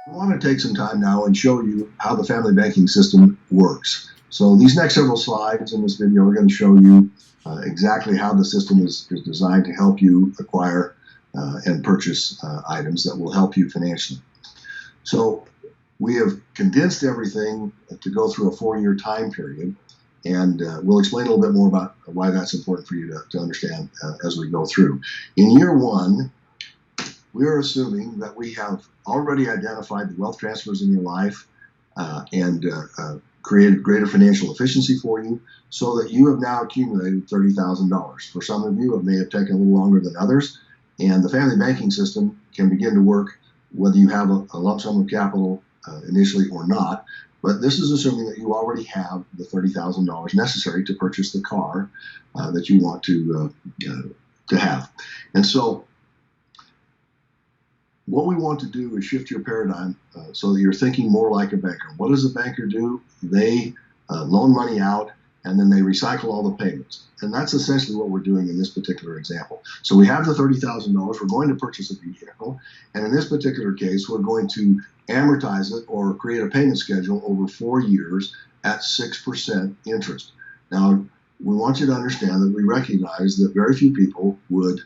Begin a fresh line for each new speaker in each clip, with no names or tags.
I want to take some time now and show you how the family banking system works. So these next several slides in this video are going to show you exactly how the system is designed to help you acquire and purchase items that will help you financially. So we have condensed everything to go through a 4-year time period, and we'll explain a little bit more about why that's important for you to understand as we go through. In year one, we are assuming that we have already identified the wealth transfers in your life and created greater financial efficiency for you, so that you have now accumulated $30,000. For some of you, it may have taken a little longer than others, and the family banking system can begin to work whether you have a lump sum of capital initially or not. But this is assuming that you already have the $30,000 necessary to purchase the car that you want to have. And so what we want to do is shift your paradigm so that you're thinking more like a banker. What does a banker do? They loan money out, and then they recycle all the payments. And that's essentially what we're doing in this particular example. So we have the $30,000. We're going to purchase a vehicle. And in this particular case, we're going to amortize it or create a payment schedule over 4 years at 6% interest. Now, we want you to understand that we recognize that very few people would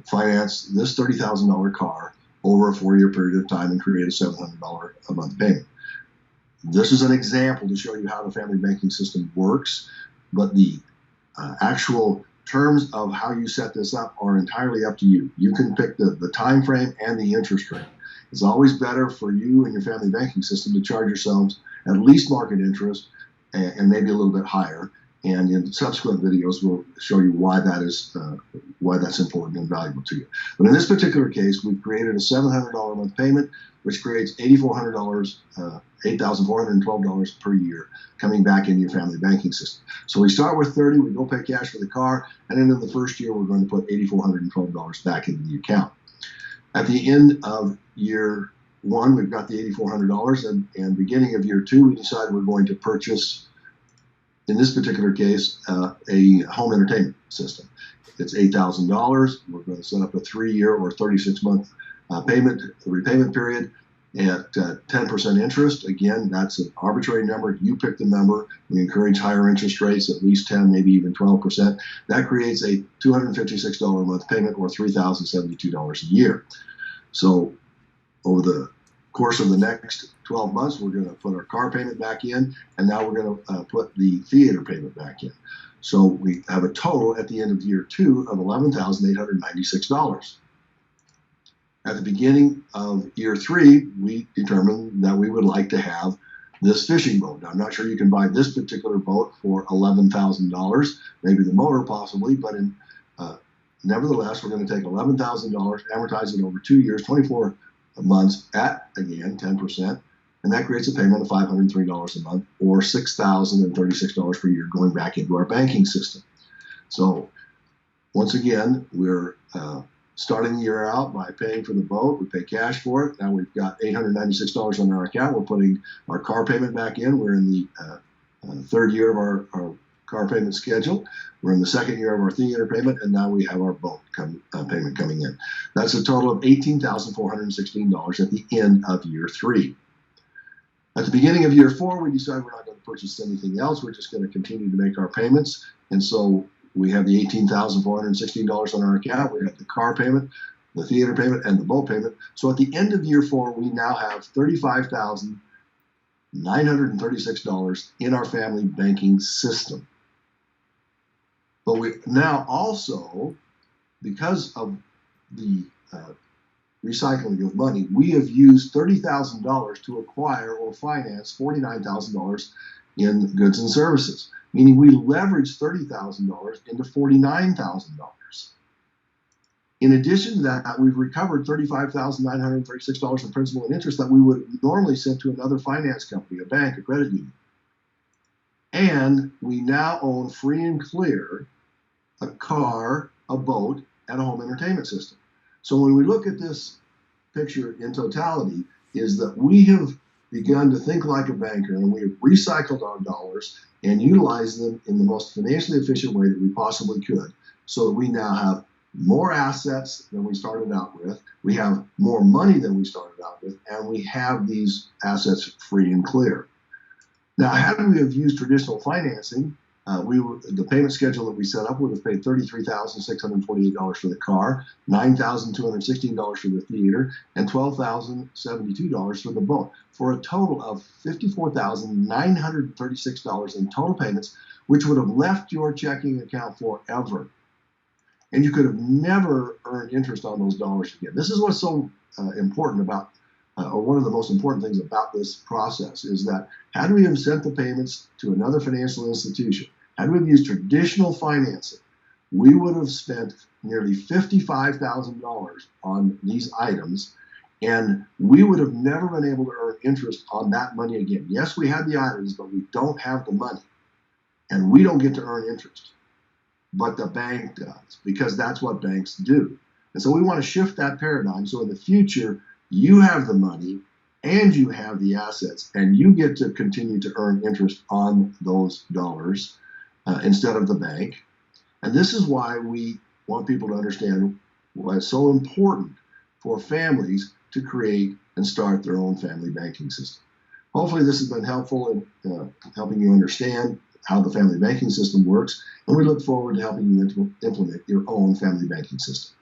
finance this $30,000 car over a 4-year period of time and create a $700 a month payment. This is an example to show you how the family banking system works, but the actual terms of how you set this up are entirely up to you. You can pick the time frame and the interest rate. It's always better for you and your family banking system to charge yourselves at least market interest and maybe a little bit higher. And in subsequent videos, we'll show you why that's important and valuable to you. But in this particular case, we've created a $700 a month payment, which creates $8,400, $8,412 per year coming back into your family banking system. So we start with $30, we go pay cash for the car, and then in the first year, we're going to put $8,412 back into the account. At the end of year one, we've got the $8,400, and beginning of year two, we decide we're going to purchase, in this particular case, a home entertainment system. It's $8,000. We're going to set up a 3-year or 36-month repayment period at 10% interest. Again, that's an arbitrary number. You pick the number. We encourage higher interest rates, at least 10, maybe even 12%. That creates a $256 a month payment, or $3,072 a year. So over the course of the next 12 months, we're going to put our car payment back in, and now we're going to put the theater payment back in. So we have a total at the end of year two of $11,896. At the beginning of year three, we determined that we would like to have this fishing boat. Now, I'm not sure you can buy this particular boat for $11,000, maybe the motor possibly, but nevertheless, we're going to take $11,000, amortize it over 2 years, 24 months at, again, 10%, and that creates a payment of $503 a month, or $6,036 per year going back into our banking system. So once again, we're starting the year out by paying for the boat. We pay cash for it. Now we've got $896 on our account. We're putting our car payment back in. We're in the third year of our car payment schedule. We're in the second year of our theater payment, and now we have our boat payment coming in. That's a total of $18,416 at the end of year three. At the beginning of year four, we decide we're not going to purchase anything else. We're just going to continue to make our payments. And so we have the $18,416 on our account. We have the car payment, the theater payment, and the boat payment. So at the end of year four, we now have $35,936 in our family banking system. But we now also, because of the recycling of money, we have used $30,000 to acquire or finance $49,000 in goods and services, meaning we leveraged $30,000 into $49,000. In addition to that, we've recovered $35,936 in principal and interest that we would normally send to another finance company, a bank, a credit union. And we now own free and clear a car, a boat, and a home entertainment system. So when we look at this picture in totality, is that we have begun to think like a banker, and we have recycled our dollars and utilized them in the most financially efficient way that we possibly could, so that we now have more assets than we started out with. We have more money than we started out with, and we have these assets free and clear. Now, had we have used traditional financing, the payment schedule that we set up would have paid $33,648 for the car, $9,216 for the theater, and $12,072 for the boat, for a total of $54,936 in total payments, which would have left your checking account forever. And you could have never earned interest on those dollars again. This is what's so important about, or one of the most important things about this process, is that had we have sent the payments to another financial institution, had we have used traditional financing, we would have spent nearly $55,000 on these items, and we would have never been able to earn interest on that money again. Yes, we had the items, but we don't have the money, and we don't get to earn interest. But the bank does, because that's what banks do. And so we want to shift that paradigm so in the future, you have the money and you have the assets, and you get to continue to earn interest on those dollars instead of the bank. And this is why we want people to understand why it's so important for families to create and start their own family banking system. Hopefully this has been helpful in helping you understand how the family banking system works, and we look forward to helping you implement your own family banking system.